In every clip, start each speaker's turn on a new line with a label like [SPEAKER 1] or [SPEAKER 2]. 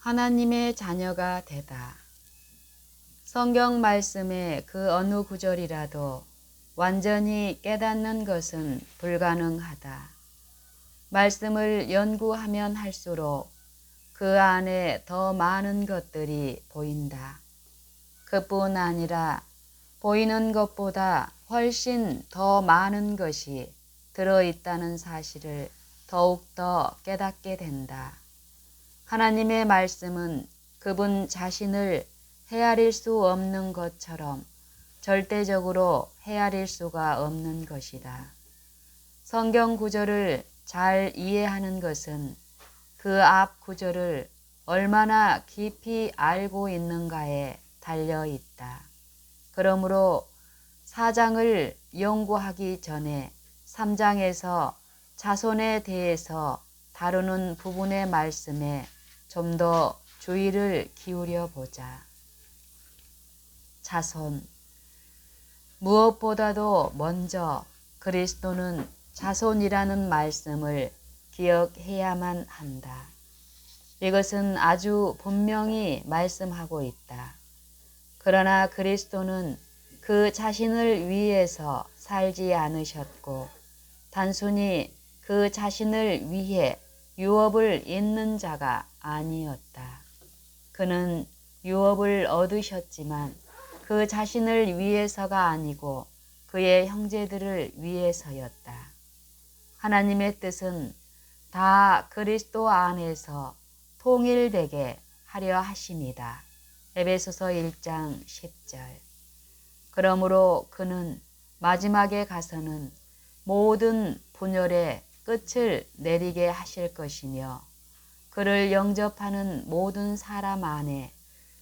[SPEAKER 1] 하나님의 자녀가 되다. 성경 말씀의 그 어느 구절이라도 완전히 깨닫는 것은 불가능하다. 말씀을 연구하면 할수록 그 안에 더 많은 것들이 보인다. 그뿐 아니라 보이는 것보다 훨씬 더 많은 것이 들어있다는 사실을 더욱더 깨닫게 된다. 하나님의 말씀은 그분 자신을 헤아릴 수 없는 것처럼 절대적으로 헤아릴 수가 없는 것이다. 성경 구절을 잘 이해하는 것은 그 앞 구절을 얼마나 깊이 알고 있는가에 달려 있다. 그러므로 4장을 연구하기 전에 3장에서 자손에 대해서 다루는 부분의 말씀에 좀 더 주의를 기울여 보자. 자손. 무엇보다도 먼저 그리스도는 자손이라는 말씀을 기억해야만 한다. 이것은 아주 분명히 말씀하고 있다. 그러나 그리스도는 그 자신을 위해서 살지 않으셨고 단순히 그 자신을 위해 유업을 잇는 자가 아니었다. 그는 유업을 얻으셨지만 그 자신을 위해서가 아니고 그의 형제들을 위해서였다. 하나님의 뜻은 다 그리스도 안에서 통일되게 하려 하심이다. 에베소서 1장 10절. 그러므로 그는 마지막에 가서는 모든 분열의 끝을 내리게 하실 것이며 그를 영접하는 모든 사람 안에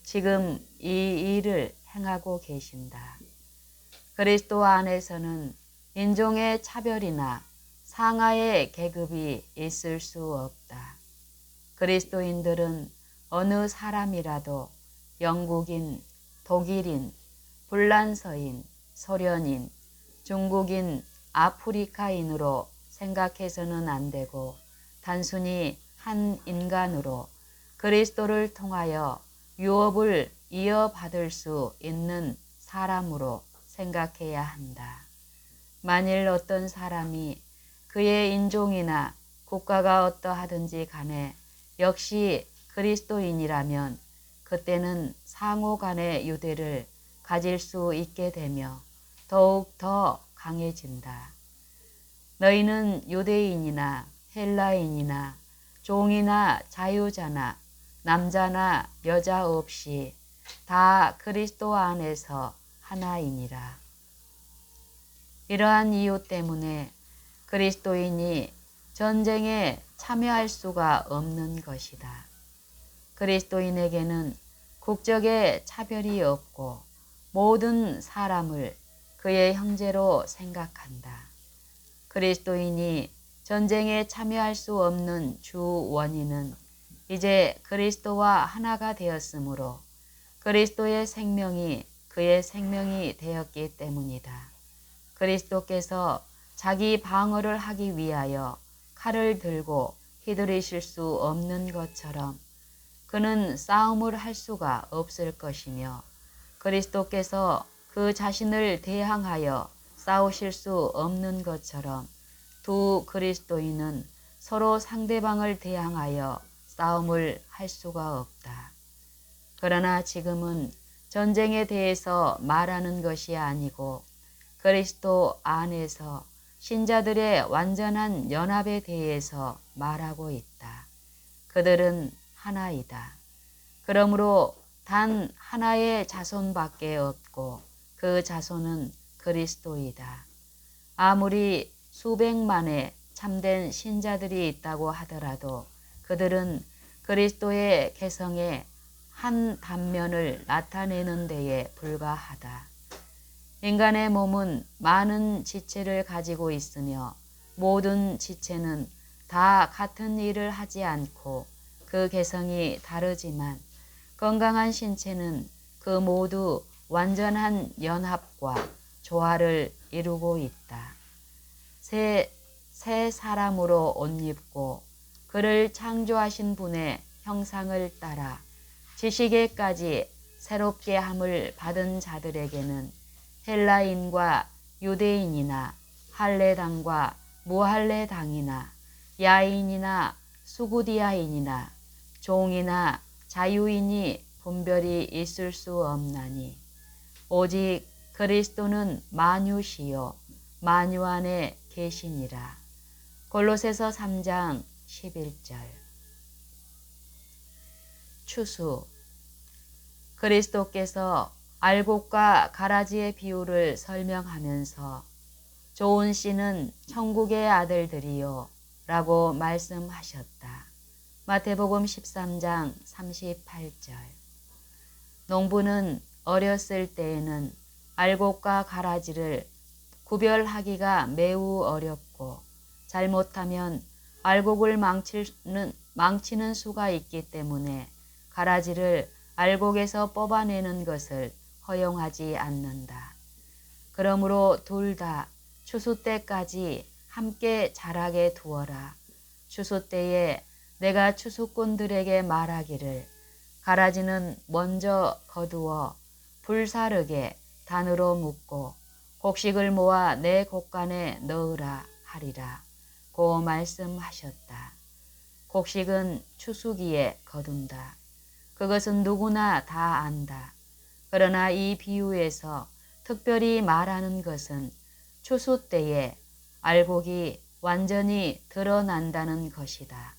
[SPEAKER 1] 지금 이 일을 행하고 계신다. 그리스도 안에서는 인종의 차별이나 상하의 계급이 있을 수 없다. 그리스도인들은 어느 사람이라도 영국인, 독일인, 불란서인, 소련인, 중국인, 아프리카인으로 생각해서는 안 되고 단순히 한 인간으로 그리스도를 통하여 유업을 이어받을 수 있는 사람으로 생각해야 한다. 만일 어떤 사람이 그의 인종이나 국가가 어떠하든지 간에 역시 그리스도인이라면 그때는 상호 간의 유대를 가질 수 있게 되며 더욱 더 강해진다. 너희는 유대인이나 헬라인이나 종이나 자유자나 남자나 여자 없이 다 그리스도 안에서 하나이니라. 이러한 이유 때문에 그리스도인이 전쟁에 참여할 수가 없는 것이다. 그리스도인에게는 국적의 차별이 없고 모든 사람을 그의 형제로 생각한다. 그리스도인이 전쟁에 참여할 수 없는 주 원인은 이제 그리스도와 하나가 되었으므로 그리스도의 생명이 그의 생명이 되었기 때문이다. 그리스도께서 자기 방어를 하기 위하여 칼을 들고 휘두르실 수 없는 것처럼 그는 싸움을 할 수가 없을 것이며 그리스도께서 그 자신을 대항하여 싸우실 수 없는 것처럼 두 그리스도인은 서로 상대방을 대항하여 싸움을 할 수가 없다. 그러나 지금은 전쟁에 대해서 말하는 것이 아니고 그리스도 안에서 신자들의 완전한 연합에 대해서 말하고 있다. 그들은 하나이다. 그러므로 단 하나의 자손밖에 없고 그 자손은 그리스도이다. 아무리 수백만의 참된 신자들이 있다고 하더라도 그들은 그리스도의 개성의 한 단면을 나타내는 데에 불과하다. 인간의 몸은 많은 지체를 가지고 있으며 모든 지체는 다 같은 일을 하지 않고 그 개성이 다르지만 건강한 신체는 그 모두 완전한 연합과 조화를 이루고 있다. 새 사람으로 옷 입고 그를 창조하신 분의 형상을 따라 지식에까지 새롭게 함을 받은 자들에게는 헬라인과 유대인이나 할례당과 무할례당이나 야인이나 수구디아인이나 종이나 자유인이 분별이 있을 수 없나니 오직 그리스도는 만유시요 만유 안에 계시니라. 골로새서 3장 11절. 추수. 그리스도께서 알곡과 가라지의 비유를 설명하면서 좋은 씨는 천국의 아들들이요 라고 말씀하셨다. 마태복음 13장 38절. 농부는 어렸을 때에는 알곡과 가라지를 구별하기가 매우 어렵고 잘못하면 알곡을 망치는 수가 있기 때문에 가라지를 알곡에서 뽑아내는 것을 허용하지 않는다. 그러므로 둘 다 추수 때까지 함께 자라게 두어라. 추수 때에 내가 추수꾼들에게 말하기를 가라지는 먼저 거두어 불사르게 단으로 묶고 곡식을 모아 내 곡간에 넣으라 하리라 고 말씀하셨다. 곡식은 추수기에 거둔다. 그것은 누구나 다 안다. 그러나 이 비유에서 특별히 말하는 것은 추수 때에 알곡이 완전히 드러난다는 것이다.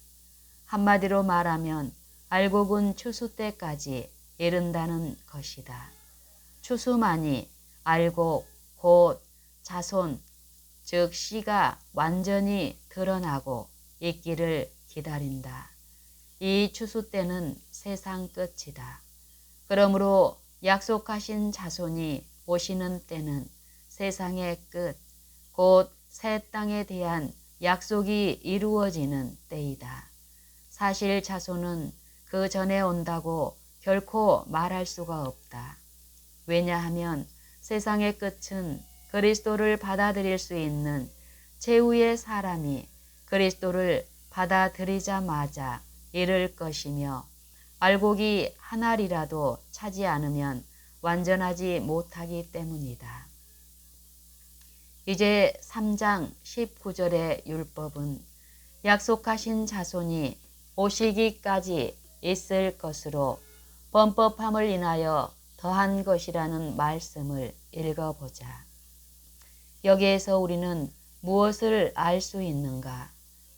[SPEAKER 1] 한마디로 말하면 알곡은 추수 때까지 이른다는 것이다. 추수만이 알곡, 곧 자손, 즉 씨가 완전히 드러나고 있기를 기다린다. 이 추수 때는 세상 끝이다. 그러므로 약속하신 자손이 오시는 때는 세상의 끝, 곧 새 땅에 대한 약속이 이루어지는 때이다. 사실 자손은 그 전에 온다고 결코 말할 수가 없다. 왜냐하면 세상의 끝은 그리스도를 받아들일 수 있는 최후의 사람이 그리스도를 받아들이자마자 이를 것이며 알곡이 한 알이라도 차지 않으면 완전하지 못하기 때문이다. 이제 3장 19절의 율법은 약속하신 자손이 오시기까지 있을 것으로 범법함을 인하여 더한 것이라는 말씀을 읽어보자. 여기에서 우리는 무엇을 알 수 있는가?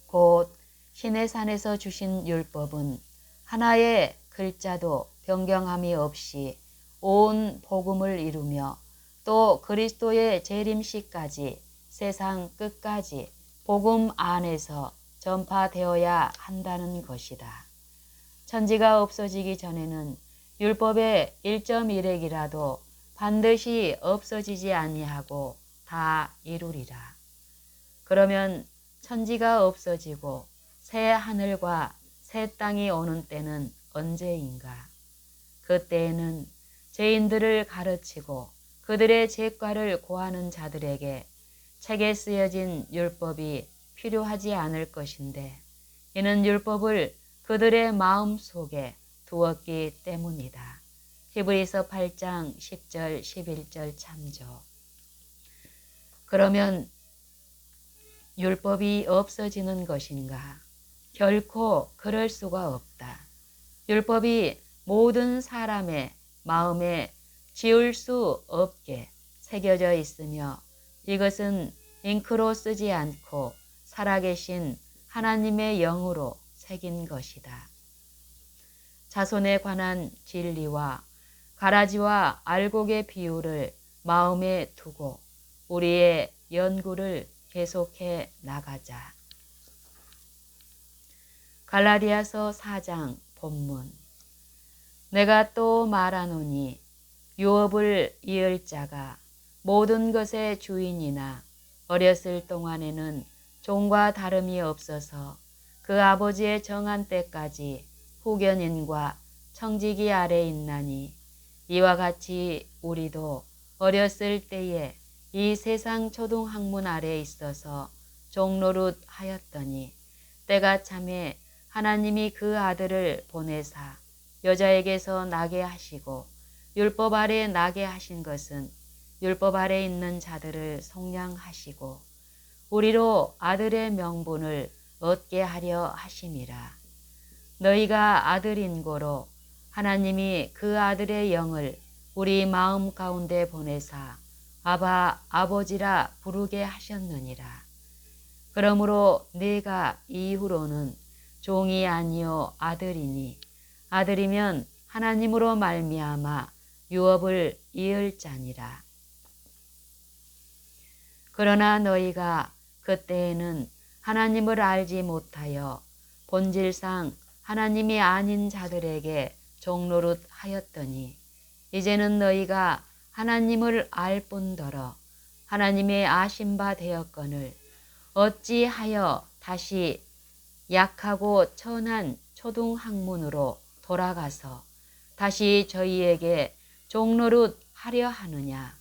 [SPEAKER 1] 곧 시내산에서 주신 율법은 하나의 글자도 변경함이 없이 온 복음을 이루며 또 그리스도의 재림시까지 세상 끝까지 복음 안에서 전파되어야 한다는 것이다. 천지가 없어지기 전에는 율법의 1.1핵이라도 반드시 없어지지 아니하고 다 이루리라. 그러면 천지가 없어지고 새 하늘과 새 땅이 오는 때는 언제인가? 그때에는 죄인들을 가르치고 그들의 죄과를 고하는 자들에게 책에 쓰여진 율법이 필요하지 않을 것인데 이는 율법을 그들의 마음 속에 두었기 때문이다. 히브리서 8장 10절 11절 참조. 그러면 율법이 없어지는 것인가? 결코 그럴 수가 없다. 율법이 모든 사람의 마음에 지울 수 없게 새겨져 있으며 이것은 잉크로 쓰지 않고 살아계신 하나님의 영으로 새긴 것이다. 자손에 관한 진리와 가라지와 알곡의 비유를 마음에 두고 우리의 연구를 계속해 나가자. 갈라디아서 4장 본문. 내가 또 말하노니 유업을 이을 자가 모든 것의 주인이나 어렸을 동안에는 종과 다름이 없어서 그 아버지의 정한 때까지 후견인과 청지기 아래 있나니 이와 같이 우리도 어렸을 때에 이 세상 초등학문 아래 있어서 종노릇 하였더니 때가 참에 하나님이 그 아들을 보내사 여자에게서 나게 하시고 율법 아래 나게 하신 것은 율법 아래 있는 자들을 속량하시고 우리로 아들의 명분을 얻게 하려 하심이라. 너희가 아들인 고로 하나님이 그 아들의 영을 우리 마음 가운데 보내사 아바 아버지라 부르게 하셨느니라. 그러므로 네가 이후로는 종이 아니요 아들이니 아들이면 하나님으로 말미암아 유업을 이을 자니라. 그러나 너희가 그때에는 하나님을 알지 못하여 본질상 하나님이 아닌 자들에게 종노릇 하였더니 이제는 너희가 하나님을 알 뿐더러 하나님의 아신 바 되었거늘 어찌하여 다시 약하고 천한 초등학문으로 돌아가서 다시 저희에게 종노릇 하려 하느냐.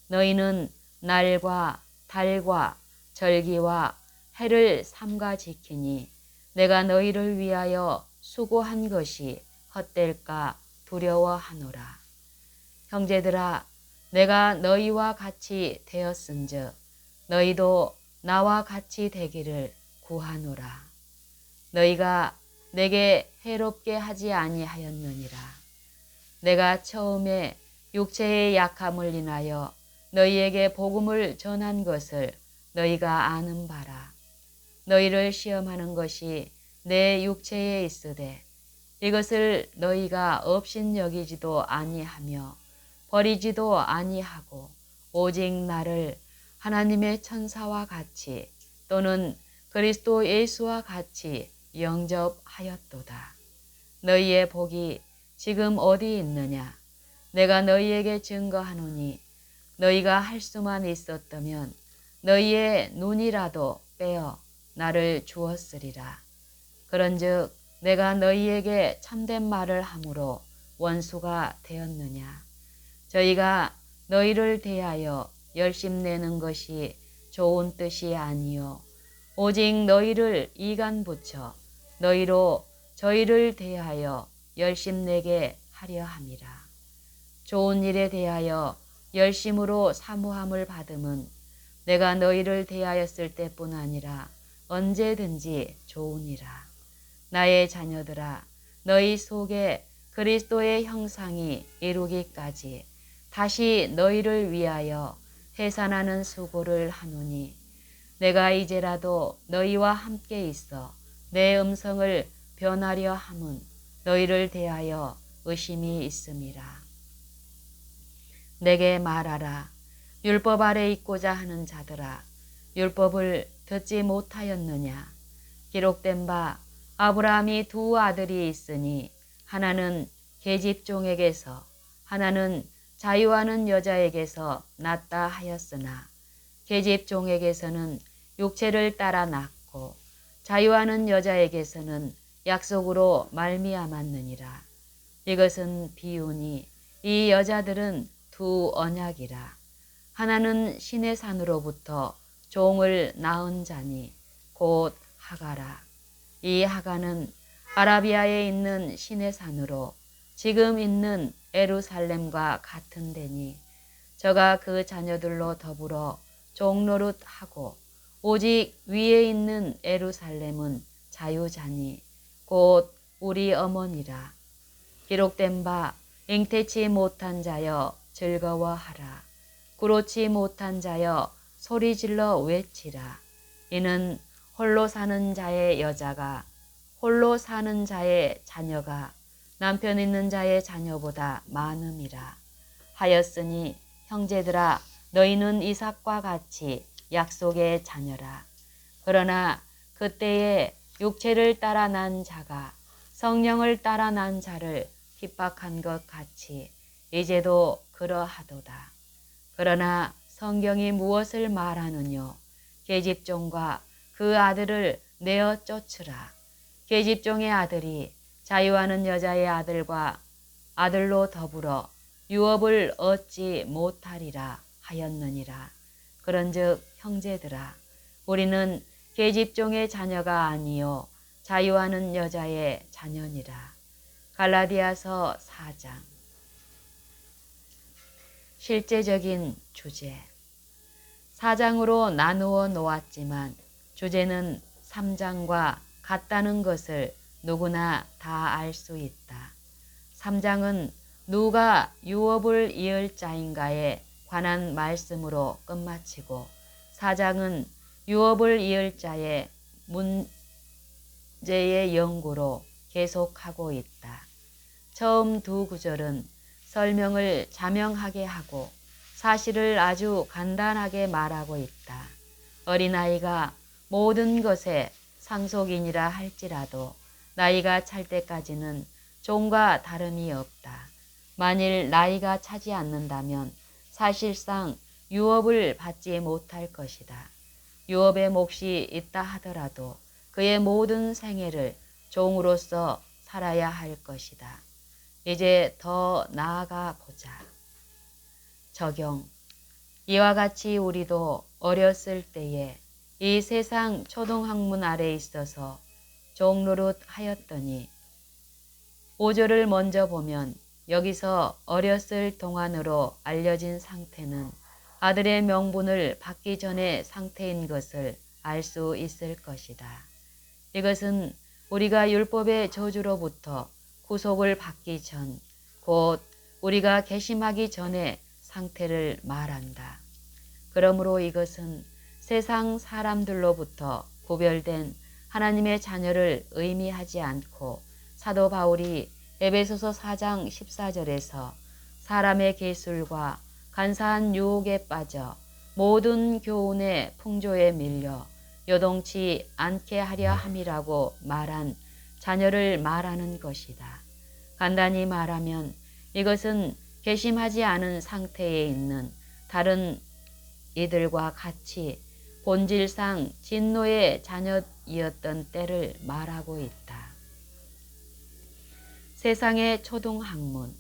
[SPEAKER 1] 너희는 날과 달과 절기와 해를 삼가 지키니 내가 너희를 위하여 수고한 것이 헛될까 두려워하노라. 형제들아, 내가 너희와 같이 되었은즉 너희도 나와 같이 되기를 구하노라. 너희가 내게 해롭게 하지 아니하였느니라. 내가 처음에 육체의 약함을 인하여 너희에게 복음을 전한 것을 너희가 아는 바라. 너희를 시험하는 것이 내 육체에 있으되 이것을 너희가 업신여기지도 아니하며 버리지도 아니하고 오직 나를 하나님의 천사와 같이 또는 그리스도 예수와 같이 영접하였도다. 너희의 복이 지금 어디 있느냐? 내가 너희에게 증거하노니 너희가 할 수만 있었다면 너희의 눈이라도 빼어 나를 주었으리라. 그런즉 내가 너희에게 참된 말을 함으로 원수가 되었느냐? 저희가 너희를 대하여 열심내는 것이 좋은 뜻이 아니요 오직 너희를 이간 붙여 너희로 저희를 대하여 열심내게 하려 함이라. 좋은 일에 대하여 열심으로 사모함을 받음은 내가 너희를 대하였을 때뿐 아니라 언제든지 좋으니라. 나의 자녀들아, 너희 속에 그리스도의 형상이 이루기까지 다시 너희를 위하여 해산하는 수고를 하노니 내가 이제라도 너희와 함께 있어 내 음성을 변하려 함은 너희를 대하여 의심이 있음이라. 내게 말하라. 율법 아래 있고자 하는 자들아, 율법을 듣지 못하였느냐? 기록된 바 아브라함이 두 아들이 있으니 하나는 계집종에게서 하나는 자유하는 여자에게서 낳다 하였으나 계집종에게서는 육체를 따라 낳고 자유하는 여자에게서는 약속으로 말미암았느니라. 이것은 비유니 이 여자들은 두 언약이라. 하나는 신의 산으로부터 종을 낳은 자니 곧 하가라. 이 하가는 아라비아에 있는 신의 산으로 지금 있는 예루살렘과 같은 데니 저가 그 자녀들로 더불어 종노릇하고 오직 위에 있는 예루살렘은 자유자니 곧 우리 어머니라. 기록된 바 잉태치 못한 자여 즐거워하라. 그렇지 못한 자여 소리질러 외치라. 이는 홀로 사는 자의 여자가 홀로 사는 자의 자녀가 남편 있는 자의 자녀보다 많음이라. 하였으니 형제들아, 너희는 이삭과 같이 약속의 자녀라. 그러나 그때에 육체를 따라 난 자가 성령을 따라 난 자를 핍박한 것 같이 이제도 그러하도다. 그러나 성경이 무엇을 말하느뇨? 계집종과 그 아들을 내어 쫓으라. 계집종의 아들이 자유하는 여자의 아들로 더불어 유업을 얻지 못하리라 하였느니라. 그런즉 형제들아, 우리는 계집종의 자녀가 아니요 자유하는 여자의 자녀니라. 갈라디아서 4장. 실제적인 주제. 4장으로 나누어 놓았지만 주제는 3장과 같다는 것을 누구나 다 알 수 있다. 3장은 누가 유업을 이을 자인가에 관한 말씀으로 끝마치고 4장은 유업을 이을 자의 문제의 연구로 계속하고 있다. 처음 두 구절은 설명을 자명하게 하고 사실을 아주 간단하게 말하고 있다. 어린아이가 모든 것에 상속인이라 할지라도 나이가 찰 때까지는 종과 다름이 없다. 만일 나이가 차지 않는다면 사실상 유업을 받지 못할 것이다. 유업의 몫이 있다 하더라도 그의 모든 생애를 종으로서 살아야 할 것이다. 이제 더 나아가 보자. 적용. 이와 같이 우리도 어렸을 때에 이 세상 초등학문 아래 있어서 종노릇 하였더니 5절을 먼저 보면 여기서 어렸을 동안으로 알려진 상태는 아들의 명분을 받기 전의 상태인 것을 알 수 있을 것이다. 이것은 우리가 율법의 저주로부터 구속을 받기 전, 곧 우리가 개심하기 전의 상태를 말한다. 그러므로 이것은 세상 사람들로부터 구별된 하나님의 자녀를 의미하지 않고 사도 바울이 에베소서 4장 14절에서 사람의 계술과 간사한 유혹에 빠져 모든 교훈의 풍조에 밀려 요동치 않게 하려 함이라고 말한 자녀를 말하는 것이다. 간단히 말하면 이것은 개심하지 않은 상태에 있는 다른 이들과 같이 본질상 진노의 자녀이었던 때를 말하고 있다. 세상의 초등학문.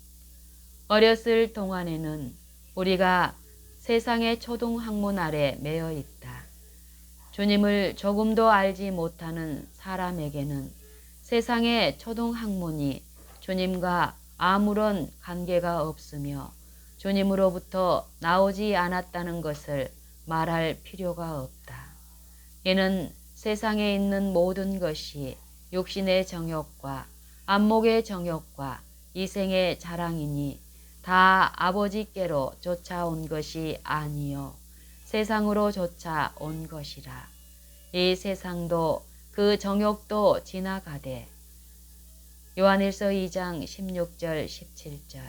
[SPEAKER 1] 어렸을 동안에는 우리가 세상의 초등학문 아래 매여 있다. 주님을 조금도 알지 못하는 사람에게는 세상의 초등학문이 주님과 아무런 관계가 없으며 주님으로부터 나오지 않았다는 것을 말할 필요가 없다. 이는 세상에 있는 모든 것이 육신의 정욕과 안목의 정욕과 이생의 자랑이니 다 아버지께로 쫓아온 것이 아니요 세상으로 쫓아온 것이라. 이 세상도 그 정욕도 지나가되. 요한일서 2장 16절 17절.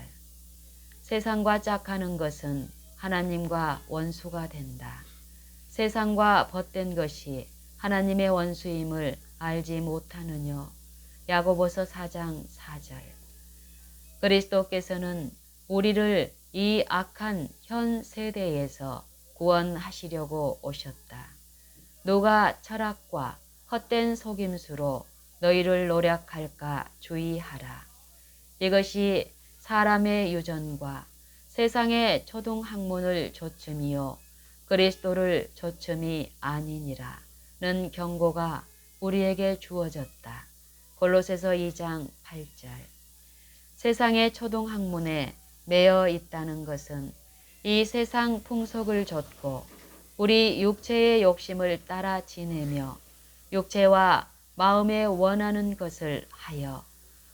[SPEAKER 1] 세상과 짝하는 것은 하나님과 원수가 된다. 세상과 벗된 것이 하나님의 원수임을 알지 못하느뇨. 야고보서 4장 4절. 그리스도께서는 우리를 이 악한 현 세대에서 구원하시려고 오셨다. 누가 철학과 헛된 속임수로 너희를 노략할까 주의하라. 이것이 사람의 유전과 세상의 초등학문을 조춤이요 그리스도를 조춤이 아니니라는 경고가 우리에게 주어졌다. 골로새서 2장 8절. 세상의 초등학문에 매여 있다는 것은 이 세상 풍속을 좇고 우리 육체의 욕심을 따라 지내며 육체와 마음에 원하는 것을 하여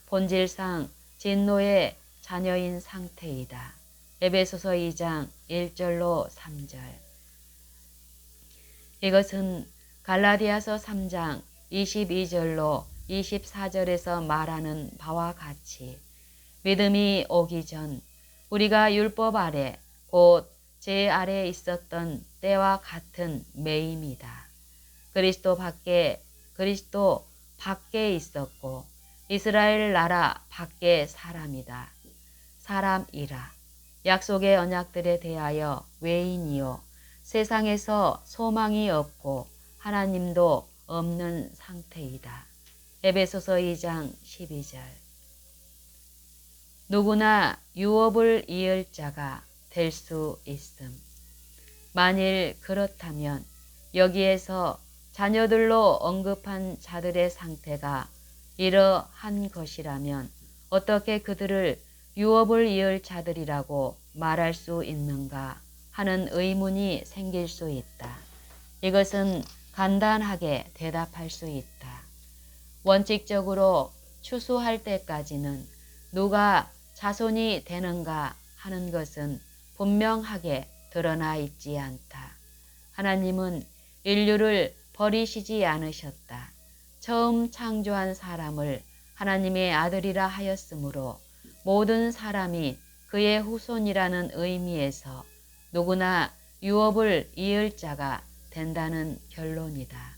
[SPEAKER 1] 본질상 진노의 자녀인 상태이다. 에베소서 2장 1절로 3절. 이것은 갈라디아서 3장 22절로 24절에서 말하는 바와 같이 믿음이 오기 전 우리가 율법 아래 곧 제 아래 있었던 때와 같은 매임이다. 그리스도 밖에 있었고 이스라엘 나라 밖에 사람이다. 사람이라. 약속의 언약들에 대하여 외인이요 세상에서 소망이 없고 하나님도 없는 상태이다. 에베소서 2장 12절. 누구나 유업을 이을 자가 될 수 있음. 만일 그렇다면 여기에서 자녀들로 언급한 자들의 상태가 이러한 것이라면 어떻게 그들을 유업을 이을 자들이라고 말할 수 있는가 하는 의문이 생길 수 있다. 이것은 간단하게 대답할 수 있다. 원칙적으로 추수할 때까지는 누가 자손이 되는가 하는 것은 분명하게 드러나 있지 않다. 하나님은 인류를 버리시지 않으셨다. 처음 창조한 사람을 하나님의 아들이라 하였으므로 모든 사람이 그의 후손이라는 의미에서 누구나 유업을 이을 자가 된다는 결론이다.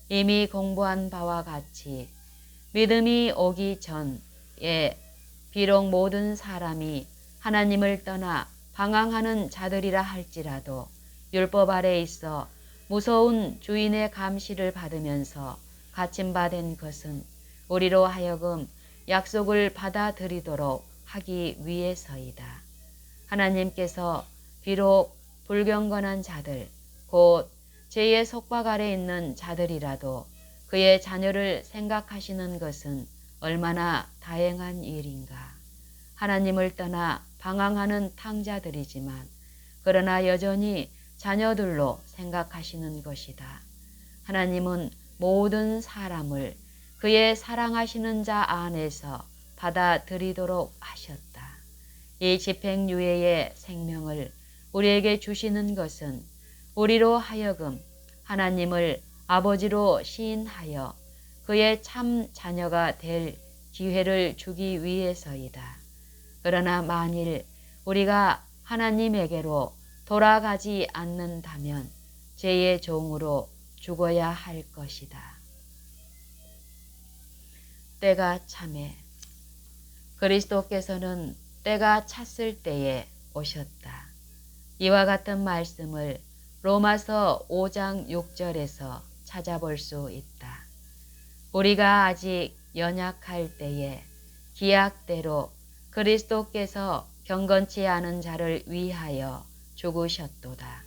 [SPEAKER 1] 이미 공부한 바와 같이 믿음이 오기 전에 비록 모든 사람이 하나님을 떠나 방황하는 자들이라 할지라도 율법 아래 있어 무서운 주인의 감시를 받으면서 갇힌바된 것은 우리로 하여금 약속을 받아들이도록 하기 위해서이다. 하나님께서 비록 불경건한 자들, 곧 죄의 속박 아래 있는 자들이라도 그의 자녀를 생각하시는 것은 얼마나 다행한 일인가. 하나님을 떠나 방황하는 탕자들이지만 그러나 여전히 자녀들로 생각하시는 것이다. 하나님은 모든 사람을 그의 사랑하시는 자 안에서 받아들이도록 하셨다. 이 집행유예의 생명을 우리에게 주시는 것은 우리로 하여금 하나님을 아버지로 시인하여 그의 참 자녀가 될 기회를 주기 위해서이다. 그러나 만일 우리가 하나님에게로 돌아가지 않는다면 죄의 종으로 죽어야 할 것이다. 때가 참에 그리스도께서는 때가 찼을 때에 오셨다. 이와 같은 말씀을 로마서 5장 6절에서 찾아볼 수 있다. 우리가 아직 연약할 때에 기약대로 그리스도께서 경건치 않은 자를 위하여 죽으셨도다.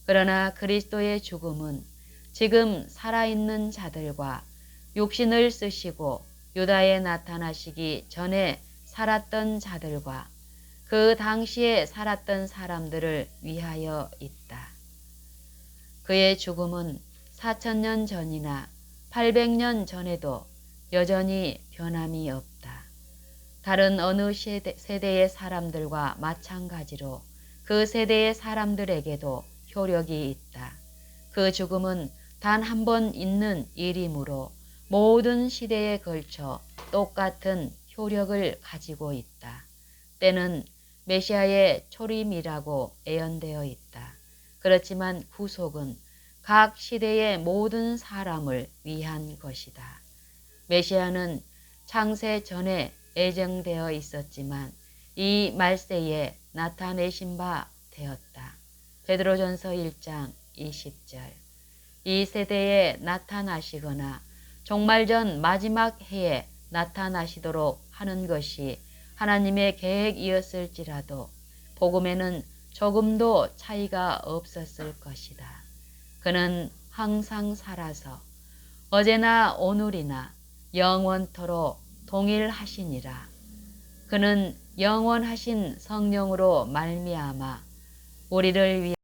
[SPEAKER 1] 그러나 그리스도의 죽음은 지금 살아있는 자들과 육신을 쓰시고 유다에 나타나시기 전에 살았던 자들과 그 당시에 살았던 사람들을 위하여 있다. 그의 죽음은 4000년 전이나 800년 전에도 여전히 변함이 없다. 다른 어느 세대의 사람들과 마찬가지로 그 세대의 사람들에게도 효력이 있다. 그 죽음은 단 한 번 있는 일이므로 모든 시대에 걸쳐 똑같은 효력을 가지고 있다. 때는 메시아의 초림이라고 예언되어 있다. 그렇지만 구속은 각 시대의 모든 사람을 위한 것이다. 메시아는 창세 전에 예정되어 있었지만 이 말세에 나타내신 바 되었다. 베드로전서 1장 20절. 이 세대에 나타나시거나 종말전 마지막 해에 나타나시도록 하는 것이 하나님의 계획이었을지라도 복음에는 조금도 차이가 없었을 것이다. 그는 항상 살아서 어제나 오늘이나 영원토록 동일하시니라. 그는 영원하신 성령으로 말미암아 우리를 위해